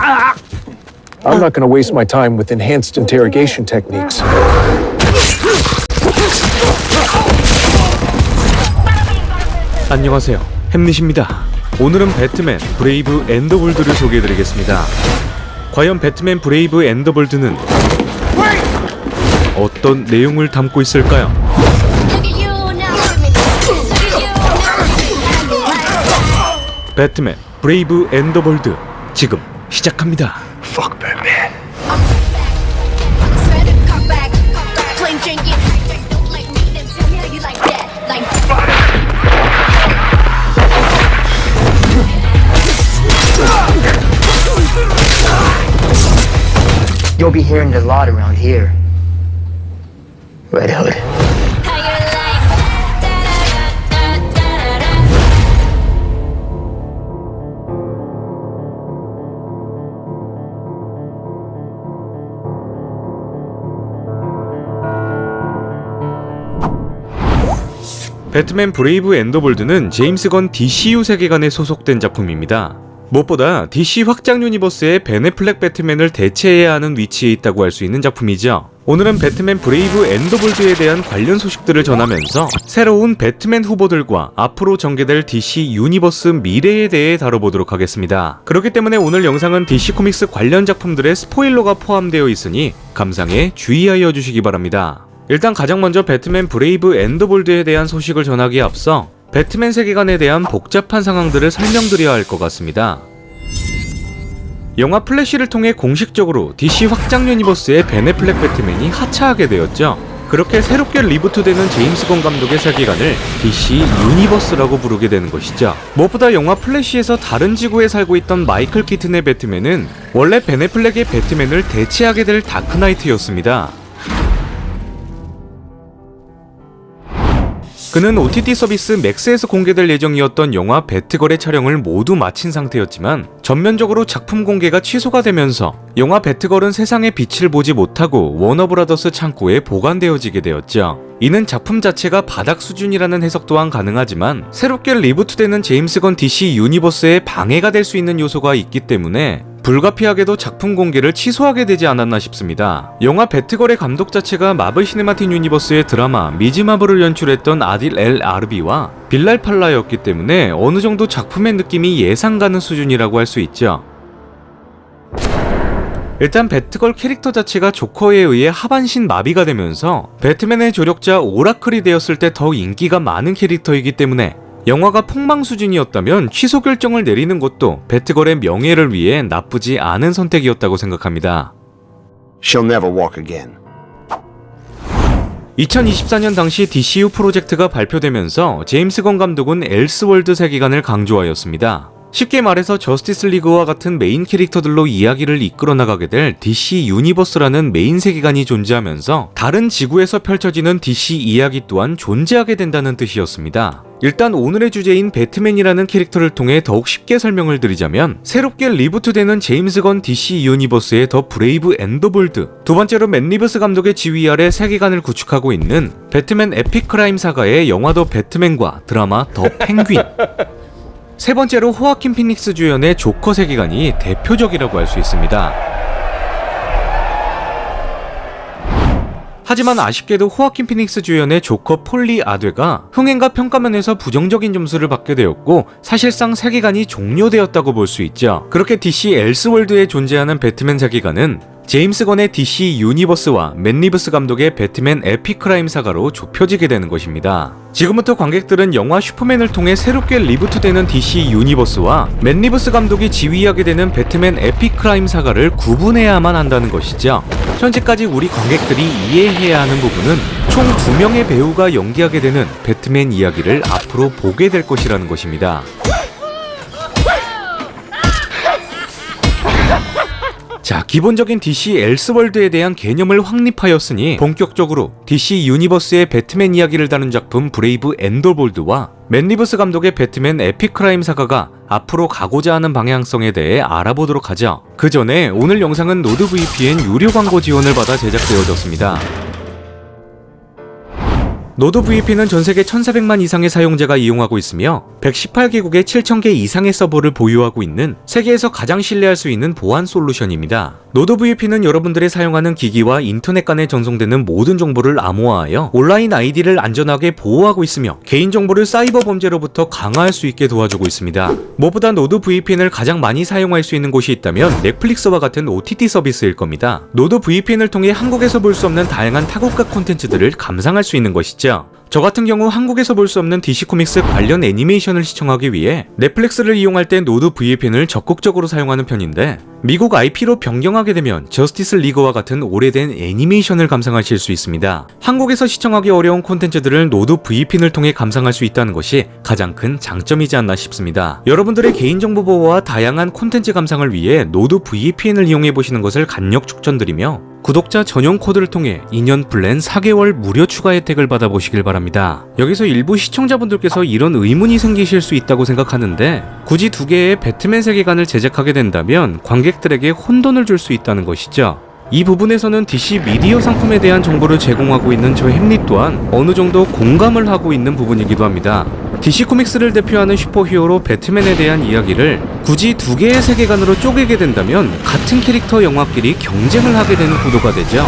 I'm not going to waste my time with enhanced interrogation techniques. 안녕하세요, 햄릿입니다. 오늘은 배트맨 브레이브 엔더볼드를 소개해드리겠습니다. 과연 배트맨 브레이브 엔더볼드는 어떤 내용을 담고 있을까요? 배트맨 브레이브 엔더볼드 지금 시작합니다. Fuck Batman. You'll be hearing a lot around here. Red Hood. 배트맨 브레이브 엔더볼드는 제임스 건 DCU 세계관에 소속된 작품입니다. 무엇보다 DC 확장 유니버스의 벤 애플렉 배트맨을 대체해야 하는 위치에 있다고 할 수 있는 작품이죠. 오늘은 배트맨 브레이브 엔더볼드에 대한 관련 소식들을 전하면서 새로운 배트맨 후보들과 앞으로 전개될 DC 유니버스 미래에 대해 다뤄보도록 하겠습니다. 그렇기 때문에 오늘 영상은 DC 코믹스 관련 작품들의 스포일러가 포함되어 있으니 감상에 주의하여 주시기 바랍니다. 일단 가장 먼저 배트맨 브레이브 엔더볼드에 대한 소식을 전하기에 앞서 배트맨 세계관에 대한 복잡한 상황들을 설명드려야 할 것 같습니다. 영화 플래시를 통해 공식적으로 DC 확장 유니버스의 벤 애플렉 배트맨이 하차하게 되었죠. 그렇게 새롭게 리부트되는 제임스 건 감독의 세계관을 DC 유니버스라고 부르게 되는 것이죠. 무엇보다 영화 플래시에서 다른 지구에 살고 있던 마이클 키튼의 배트맨은 원래 벤 애플렉의 배트맨을 대체하게 될 다크나이트였습니다. 그는 OTT 서비스 맥스에서 공개될 예정이었던 영화 배트걸의 촬영을 모두 마친 상태였지만 전면적으로 작품 공개가 취소가 되면서 영화 배트걸은 세상의 빛을 보지 못하고 워너브라더스 창고에 보관되어지게 되었죠. 이는 작품 자체가 바닥 수준이라는 해석 또한 가능하지만 새롭게 리부트되는 제임스 건 DC 유니버스에 방해가 될 수 있는 요소가 있기 때문에 불가피하게도 작품 공개를 취소하게 되지 않았나 싶습니다. 영화 배트걸의 감독 자체가 마블 시네마틱 유니버스의 드라마 미즈 마블을 연출했던 아딜 엘 아르비와 빌랄 팔라였기 때문에 어느 정도 작품의 느낌이 예상 가는 수준이라고 할 수 있죠. 일단 배트걸 캐릭터 자체가 조커에 의해 하반신 마비가 되면서 배트맨의 조력자 오라클이 되었을 때 더 인기가 많은 캐릭터이기 때문에 영화가 폭망 수준이었다면 취소 결정을 내리는 것도 배트걸의 명예를 위해 나쁘지 않은 선택이었다고 생각합니다. She'll never walk again. 2024년 당시 DCU 프로젝트가 발표되면서 제임스 건 감독은 엘스월드 세계관을 강조하였습니다. 쉽게 말해서 저스티스 리그와 같은 메인 캐릭터들로 이야기를 이끌어 나가게 될 DC 유니버스라는 메인 세계관이 존재하면서 다른 지구에서 펼쳐지는 DC 이야기 또한 존재하게 된다는 뜻이었습니다. 일단 오늘의 주제인 배트맨이라는 캐릭터를 통해 더욱 쉽게 설명을 드리자면 새롭게 리부트되는 제임스 건 DC 유니버스의 더 브레이브 엔더볼드, 두 번째로 맷 리브스 감독의 지휘 아래 세계관을 구축하고 있는 배트맨 에픽 크라임 사가의 영화 더 배트맨과 드라마 더 펭귄, 세 번째로 호아킨 피닉스 주연의 조커 세계관이 대표적이라고 할 수 있습니다. 하지만 아쉽게도 호아킨 피닉스 주연의 조커 폴리 아되가 흥행과 평가면에서 부정적인 점수를 받게 되었고 사실상 세계관이 종료되었다고 볼 수 있죠. 그렇게 DC 엘스월드에 존재하는 배트맨 세계관은 제임스 건의 DC 유니버스와 맷 리브스 감독의 배트맨 에픽 크라임 사가로 좁혀지게 되는 것입니다. 지금부터 관객들은 영화 슈퍼맨을 통해 새롭게 리부트되는 DC 유니버스와 맷 리브스 감독이 지휘하게 되는 배트맨 에픽 크라임 사가를 구분해야만 한다는 것이죠. 현재까지 우리 관객들이 이해해야 하는 부분은 총 2명의 배우가 연기하게 되는 배트맨 이야기를 앞으로 보게 될 것이라는 것입니다. 자, 기본적인 DC 엘스월드에 대한 개념을 확립하였으니 본격적으로 DC 유니버스의 배트맨 이야기를 다룬 작품 브레이브 엔더볼드와 맷 리브스 감독의 배트맨 에픽 크라임 사가가 앞으로 가고자 하는 방향성에 대해 알아보도록 하죠. 그 전에 오늘 영상은 노드VPN 유료 광고 지원을 받아 제작되어졌습니다. 노드 VP는 전 세계 1400만 이상의 사용자가 이용하고 있으며 118개국에 7000개 이상의 서버를 보유하고 있는 세계에서 가장 신뢰할 수 있는 보안 솔루션입니다. 노드 VP는 여러분들이 사용하는 기기와 인터넷 간에 전송되는 모든 정보를 암호화하여 온라인 아이디를 안전하게 보호하고 있으며 개인정보를 사이버 범죄로부터 강화할 수 있게 도와주고 있습니다. 무엇보다 노드 VPN을 가장 많이 사용할 수 있는 곳이 있다면 넷플릭스와 같은 OTT 서비스일 겁니다. 노드 VPN을 통해 한국에서 볼 수 없는 다양한 타국가 콘텐츠들을 감상할 수 있는 것이죠. 저 같은 경우 한국에서 볼 수 없는 DC 코믹스 관련 애니메이션을 시청하기 위해 넷플릭스를 이용할 때 노드 VPN을 적극적으로 사용하는 편인데 미국 IP로 변경하게 되면 저스티스 리그와 같은 오래된 애니메이션을 감상하실 수 있습니다. 한국에서 시청하기 어려운 콘텐츠들을 노드 VPN을 통해 감상할 수 있다는 것이 가장 큰 장점이지 않나 싶습니다. 여러분들의 개인정보 보호와 다양한 콘텐츠 감상을 위해 노드 VPN을 이용해 보시는 것을 간력 추천드리며 구독자 전용 코드를 통해 2년 플랜 4개월 무료 추가 혜택을 받아보시길 바랍니다. 여기서 일부 시청자분들께서 이런 의문이 생기실 수 있다고 생각하는데 굳이 두 개의 배트맨 세계관을 제작하게 된다면 관객들에게 혼돈을 줄 수 있다는 것이죠. 이 부분에서는 DC 미디어 상품에 대한 정보를 제공하고 있는 저 햄릿 또한 어느 정도 공감을 하고 있는 부분이기도 합니다. DC 코믹스를 대표하는 슈퍼히어로 배트맨에 대한 이야기를 굳이 두 개의 세계관으로 쪼개게 된다면 같은 캐릭터 영화끼리 경쟁을 하게 되는 구도가 되죠.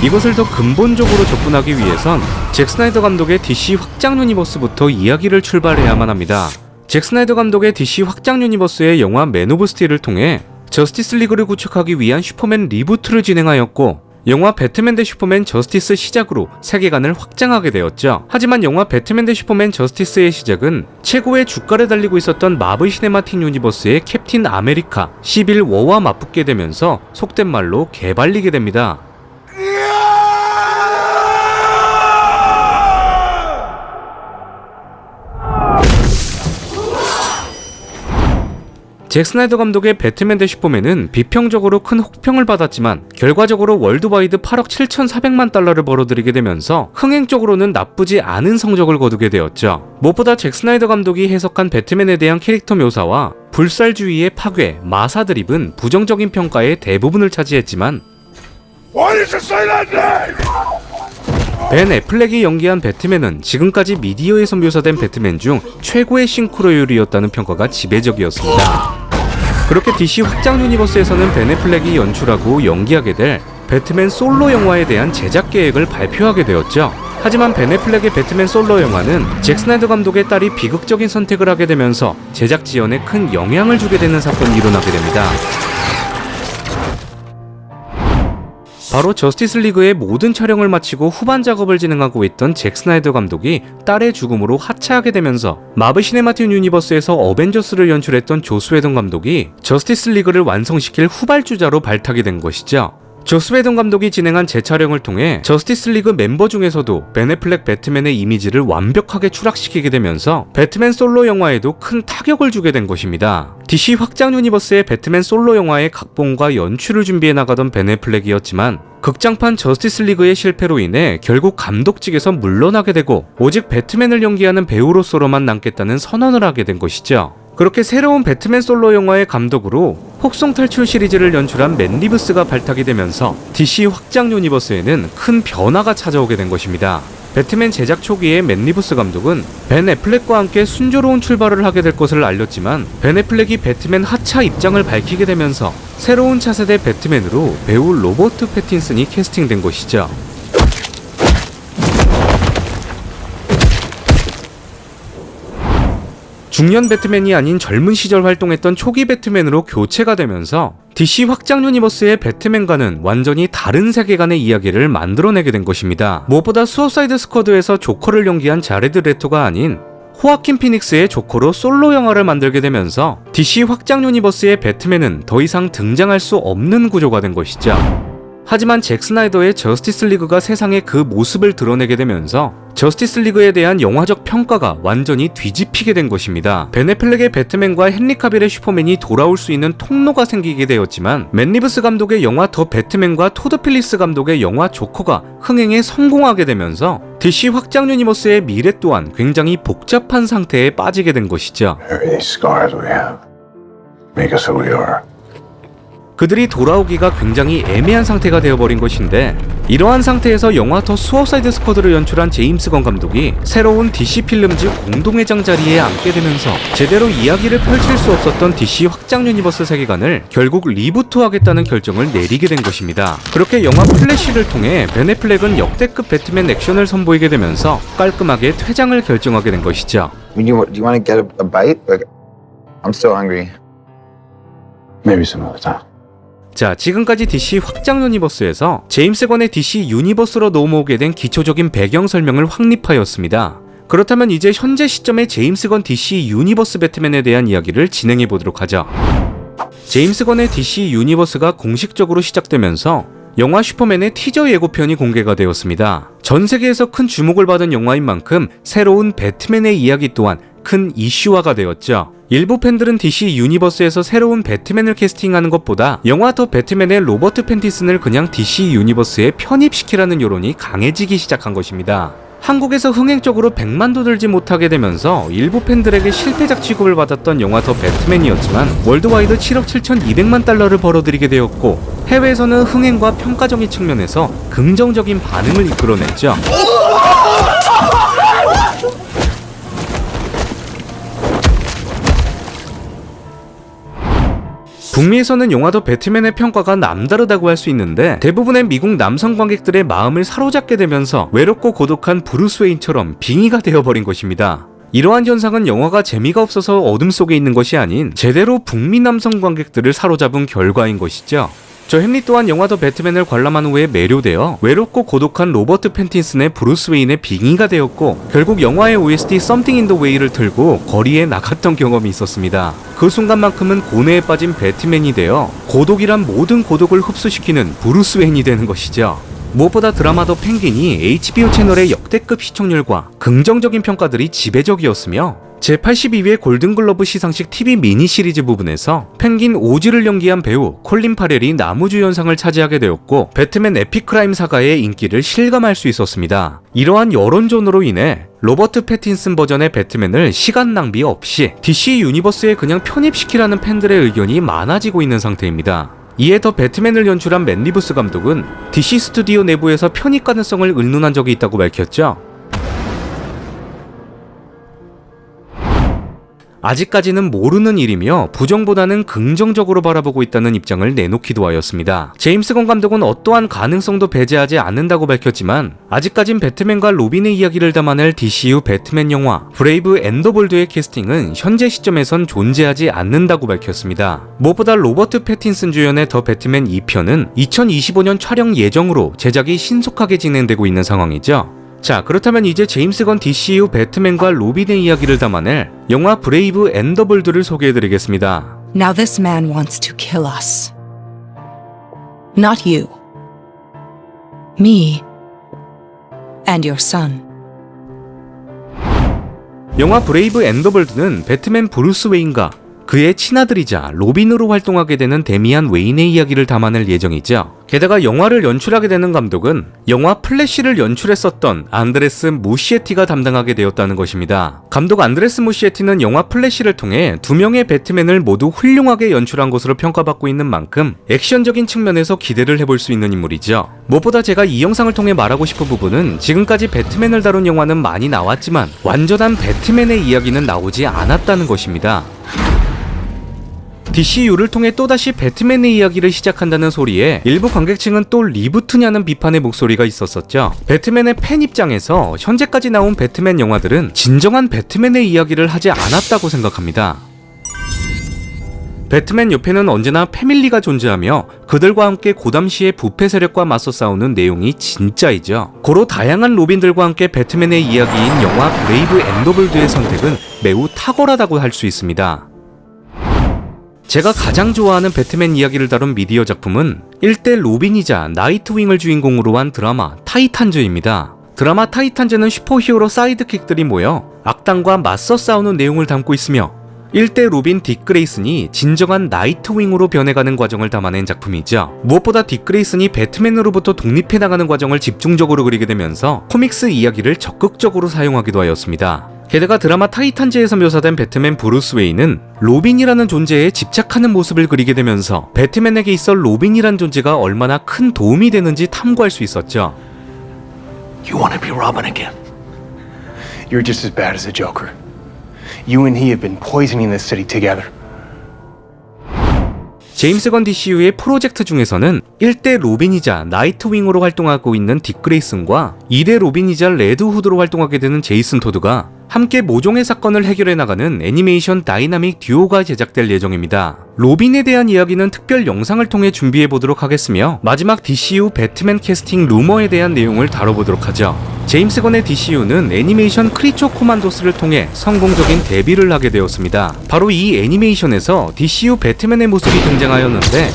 이것을 더 근본적으로 접근하기 위해선 잭 스나이더 감독의 DC 확장 유니버스부터 이야기를 출발해야만 합니다. 잭 스나이더 감독의 DC 확장 유니버스의 영화 맨 오브 스틸을 통해 저스티스 리그를 구축하기 위한 슈퍼맨 리부트를 진행하였고 영화 배트맨 대 슈퍼맨 저스티스 시작으로 세계관을 확장하게 되었죠. 하지만 영화 배트맨 대 슈퍼맨 저스티스의 시작은 최고의 주가를 달리고 있었던 마블 시네마틱 유니버스의 캡틴 아메리카 시빌 워와 맞붙게 되면서 속된 말로 개발리게 됩니다. 잭 스나이더 감독의 배트맨 대 슈퍼맨은 비평적으로 큰 혹평을 받았지만 결과적으로 월드와이드 8억 7,400만 달러를 벌어들이게 되면서 흥행적으로는 나쁘지 않은 성적을 거두게 되었죠. 무엇보다 잭 스나이더 감독이 해석한 배트맨에 대한 캐릭터 묘사와 불살주의의 파괴, 마사 드립은 부정적인 평가의 대부분을 차지했지만 벤 애플렉이 연기한 배트맨은 지금까지 미디어에서 묘사된 배트맨 중 최고의 싱크로율이었다는 평가가 지배적이었습니다. 그렇게 DC 확장 유니버스에서는 벤 애플렉이 연출하고 연기하게 될 배트맨 솔로 영화에 대한 제작 계획을 발표하게 되었죠. 하지만 벤 애플렉의 배트맨 솔로 영화는 잭 스나이더 감독의 딸이 비극적인 선택을 하게 되면서 제작 지연에 큰 영향을 주게 되는 사건이 일어나게 됩니다. 바로 저스티스 리그의 모든 촬영을 마치고 후반 작업을 진행하고 있던 잭 스나이더 감독이 딸의 죽음으로 하차하게 되면서 마블 시네마틱 유니버스에서 어벤져스를 연출했던 조스 웨던 감독이 저스티스 리그를 완성시킬 후발주자로 발탁이 된 것이죠. 조스 웨던 감독이 진행한 재촬영을 통해 저스티스 리그 멤버 중에서도 벤 애플렉 배트맨의 이미지를 완벽하게 추락시키게 되면서 배트맨 솔로 영화에도 큰 타격을 주게 된 것입니다. DC 확장 유니버스의 배트맨 솔로 영화의 각본과 연출을 준비해 나가던 벤 애플렉이었지만 극장판 저스티스 리그의 실패로 인해 결국 감독직에서 물러나게 되고 오직 배트맨을 연기하는 배우로서로만 남겠다는 선언을 하게 된 것이죠. 그렇게 새로운 배트맨 솔로 영화의 감독으로 혹성 탈출 시리즈를 연출한 맨 리브스가 발탁이 되면서 DC 확장 유니버스에는 큰 변화가 찾아오게 된 것입니다. 배트맨 제작 초기에 맨 리브스 감독은 벤 애플렉과 함께 순조로운 출발을 하게 될 것을 알렸지만 벤 애플렉이 배트맨 하차 입장을 밝히게 되면서 새로운 차세대 배트맨으로 배우 로버트 패틴슨이 캐스팅된 것이죠. 중년 배트맨이 아닌 젊은 시절 활동했던 초기 배트맨으로 교체가 되면서 DC 확장 유니버스의 배트맨과는 완전히 다른 세계관의 이야기를 만들어내게 된 것입니다. 무엇보다 수어사이드 스쿼드에서 조커를 연기한 자레드 레토가 아닌 호아킨 피닉스의 조커로 솔로 영화를 만들게 되면서 DC 확장 유니버스의 배트맨은 더 이상 등장할 수 없는 구조가 된 것이죠. 하지만 잭 스나이더의 저스티스 리그가 세상에 그 모습을 드러내게 되면서 저스티스 리그에 대한 영화적 평가가 완전히 뒤집히게 된 것입니다. 벤 애플렉의 배트맨과 헨리 카빌의 슈퍼맨이 돌아올 수 있는 통로가 생기게 되었지만 맨 리브스 감독의 영화 더 배트맨과 토드 필리스 감독의 영화 조커가 흥행에 성공하게 되면서 DC 확장 유니버스의 미래 또한 굉장히 복잡한 상태에 빠지게 된 것이죠. 그들이 돌아오기가 굉장히 애매한 상태가 되어버린 것인데, 이러한 상태에서 영화 더 수어사이드 스쿼드를 연출한 제임스 건 감독이 새로운 DC 필름즈 공동회장 자리에 앉게 되면서 제대로 이야기를 펼칠 수 없었던 DC 확장 유니버스 세계관을 결국 리부트하겠다는 결정을 내리게 된 것입니다. 그렇게 영화 플래시를 통해 벤 애플렉은 역대급 배트맨 액션을 선보이게 되면서 깔끔하게 퇴장을 결정하게 된 것이죠. Do you want to get a bite? Like, I'm still hungry. Maybe some other time. 자, 지금까지 DC 확장 유니버스에서 제임스 건의 DC 유니버스로 넘어오게 된 기초적인 배경 설명을 확립하였습니다. 그렇다면 이제 현재 시점의 제임스 건 DC 유니버스 배트맨에 대한 이야기를 진행해 보도록 하죠. 제임스 건의 DC 유니버스가 공식적으로 시작되면서 영화 슈퍼맨의 티저 예고편이 공개가 되었습니다. 전 세계에서 큰 주목을 받은 영화인 만큼 새로운 배트맨의 이야기 또한 큰 이슈화가 되었죠. 일부 팬들은 DC 유니버스에서 새로운 배트맨을 캐스팅하는 것보다 영화 더 배트맨의 로버트 패틴슨을 그냥 DC 유니버스에 편입시키라는 여론이 강해지기 시작한 것입니다. 한국에서 흥행적으로 100만도 들지 못하게 되면서 일부 팬들에게 실패작 취급을 받았던 영화 더 배트맨이었지만 월드와이드 7억 7,200만 달러를 벌어들이게 되었고, 해외에서는 흥행과 평가적인 측면에서 긍정적인 반응을 이끌어냈죠. 북미에서는 영화 더 배트맨의 평가가 남다르다고 할 수 있는데, 대부분의 미국 남성 관객들의 마음을 사로잡게 되면서 외롭고 고독한 브루스 웨인처럼 빙의가 되어버린 것입니다. 이러한 현상은 영화가 재미가 없어서 어둠 속에 있는 것이 아닌 제대로 북미 남성 관객들을 사로잡은 결과인 것이죠. 저 햄릿 또한 영화 더 배트맨을 관람한 후에 매료되어 외롭고 고독한 로버트 패틴슨의 브루스 웨인의 빙의가 되었고, 결국 영화의 OST Something in the Way를 틀고 거리에 나갔던 경험이 있었습니다. 그 순간만큼은 고뇌에 빠진 배트맨이 되어 고독이란 모든 고독을 흡수시키는 브루스 웨인이 되는 것이죠. 무엇보다 드라마 더 펭귄이 HBO 채널의 역대급 시청률과 긍정적인 평가들이 지배적이었으며, 제82회 골든글러브 시상식 TV 미니 시리즈 부분에서 펭귄 오즈를 연기한 배우 콜린 파렐이 나무주연상을 차지하게 되었고, 배트맨 에픽크라임 사가의 인기를 실감할 수 있었습니다. 이러한 여론전으로 인해 로버트 패틴슨 버전의 배트맨을 시간 낭비 없이 DC 유니버스에 그냥 편입시키라는 팬들의 의견이 많아지고 있는 상태입니다. 이에 더 배트맨을 연출한 맨 리브스 감독은 DC 스튜디오 내부에서 편입 가능성을 의논한 적이 있다고 밝혔죠. 아직까지는 모르는 일이며 부정보다는 긍정적으로 바라보고 있다는 입장을 내놓기도 하였습니다. 제임스 건 감독은 어떠한 가능성도 배제하지 않는다고 밝혔지만, 아직까진 배트맨과 로빈의 이야기를 담아낼 DCU 배트맨 영화 브레이브 앤더 볼드의 캐스팅은 현재 시점에선 존재하지 않는다고 밝혔습니다. 무엇보다 로버트 패틴슨 주연의 더 배트맨 2편은 2025년 촬영 예정으로 제작이 신속하게 진행되고 있는 상황이죠. 자, 그렇다면 이제 제임스 건 DCU 배트맨과 로빈의 이야기를 담아낼 영화 브레이브 앤더 볼드를 소개해드리겠습니다. Now this man wants to kill us. Not you. Me. And your son. 영화 브레이브 앤더 볼드는 배트맨 브루스 웨인과 그의 친아들이자 로빈으로 활동하게 되는 데미안 웨인의 이야기를 담아낼 예정이죠. 게다가 영화를 연출하게 되는 감독은 영화 플래시를 연출했었던 안드레스 무시에티가 담당하게 되었다는 것입니다. 감독 안드레스 무시에티는 영화 플래시를 통해 두 명의 배트맨을 모두 훌륭하게 연출한 것으로 평가받고 있는 만큼 액션적인 측면에서 기대를 해볼 수 있는 인물이죠. 무엇보다 제가 이 영상을 통해 말하고 싶은 부분은, 지금까지 배트맨을 다룬 영화는 많이 나왔지만 완전한 배트맨의 이야기는 나오지 않았다는 것입니다. DCU를 통해 또다시 배트맨의 이야기를 시작한다는 소리에 일부 관객층은 또 리부트냐는 비판의 목소리가 있었었죠. 배트맨의 팬 입장에서 현재까지 나온 배트맨 영화들은 진정한 배트맨의 이야기를 하지 않았다고 생각합니다. 배트맨 옆에는 언제나 패밀리가 존재하며 그들과 함께 고담시의 부패 세력과 맞서 싸우는 내용이 진짜이죠. 고로 다양한 로빈들과 함께 배트맨의 이야기인 영화 브레이브 앤더 볼드의 선택은 매우 탁월하다고 할 수 있습니다. 제가 가장 좋아하는 배트맨 이야기를 다룬 미디어 작품은 1대 로빈이자 나이트윙을 주인공으로 한 드라마 타이탄즈입니다. 드라마 타이탄즈는 슈퍼히어로 사이드킥들이 모여 악당과 맞서 싸우는 내용을 담고 있으며 1대 로빈 딕 그레이슨이 진정한 나이트윙으로 변해가는 과정을 담아낸 작품이죠. 무엇보다 딕 그레이슨이 배트맨으로부터 독립해 나가는 과정을 집중적으로 그리게 되면서 코믹스 이야기를 적극적으로 사용하기도 하였습니다. 게다가 드라마 타이탄즈에서 묘사된 배트맨 브루스 웨인은 로빈이라는 존재에 집착하는 모습을 그리게 되면서 배트맨에게 있어 로빈이란 존재가 얼마나 큰 도움이 되는지 탐구할 수 있었죠. You want to be Robin again? You're just as bad as the Joker. You and he have been poisoning this city together. 제임스 건 DCU의 프로젝트 중에서는 1대 로빈이자 나이트윙으로 활동하고 있는 딕 그레이슨과 2대 로빈이자 레드 후드로 활동하게 되는 제이슨 토드가 함께 모종의 사건을 해결해 나가는 애니메이션 다이나믹 듀오가 제작될 예정입니다. 로빈에 대한 이야기는 특별 영상을 통해 준비해 보도록 하겠으며 마지막 DCU 배트맨 캐스팅 루머에 대한 내용을 다뤄보도록 하죠. 제임스 건의 DCU는 애니메이션 크리처 코만도스를 통해 성공적인 데뷔를 하게 되었습니다. 바로 이 애니메이션에서 DCU 배트맨의 모습이 등장하였는데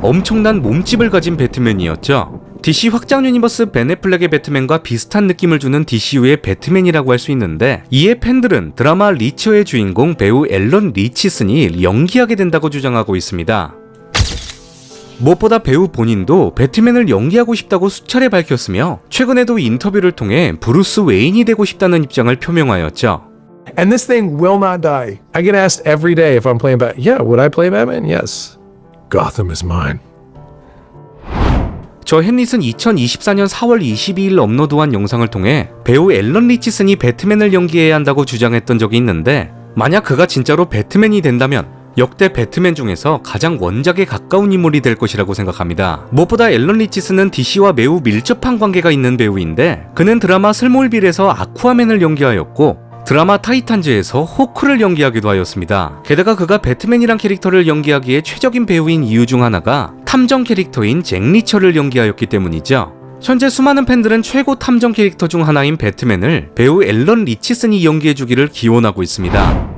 엄청난 몸집을 가진 배트맨이었죠. DC 확장 유니버스 벤 애플렉의 배트맨과 비슷한 느낌을 주는 DCU의 배트맨이라고 할 수 있는데, 이에 팬들은 드라마 리처의 주인공 배우 앨런 리치슨이 연기하게 된다고 주장하고 있습니다. 무엇보다 배우 본인도 배트맨을 연기하고 싶다고 수차례 밝혔으며 최근에도 인터뷰를 통해 브루스 웨인이 되고 싶다는 입장을 표명하였죠. And this thing will not die. I get asked every day if I'm playing Batman. Yeah, would I play Batman? Yes. Gotham is mine. 저 햄릿은 2024년 4월 22일 업로드한 영상을 통해 배우 앨런 리치슨이 배트맨을 연기해야 한다고 주장했던 적이 있는데, 만약 그가 진짜로 배트맨이 된다면 역대 배트맨 중에서 가장 원작에 가까운 인물이 될 것이라고 생각합니다. 무엇보다 앨런 리치슨은 DC와 매우 밀접한 관계가 있는 배우인데, 그는 드라마 슬몰빌에서 아쿠아맨을 연기하였고 드라마 타이탄즈에서 호크를 연기하기도 하였습니다. 게다가 그가 배트맨이란 캐릭터를 연기하기에 최적인 배우인 이유 중 하나가 탐정 캐릭터인 잭 리처를 연기하였기 때문이죠. 현재 수많은 팬들은 최고 탐정 캐릭터 중 하나인 배트맨을 배우 앨런 리치슨이 연기해주기를 기원하고 있습니다.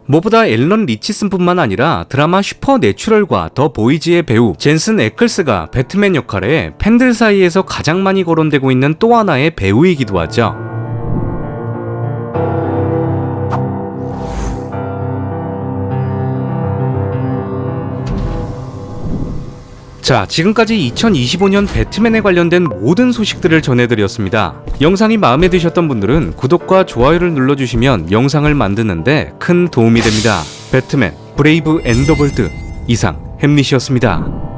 무엇보다 앨런 리치슨뿐만 아니라 드라마 슈퍼내추럴과 더 보이즈의 배우 젠슨 에클스가 배트맨 역할에 팬들 사이에서 가장 많이 거론되고 있는 또 하나의 배우이기도 하죠. 자, 지금까지 2025년 배트맨에 관련된 모든 소식들을 전해드렸습니다. 영상이 마음에 드셨던 분들은 구독과 좋아요를 눌러주시면 영상을 만드는데 큰 도움이 됩니다. 배트맨 브레이브 앤 더 볼드, 이상 햄릿이었습니다.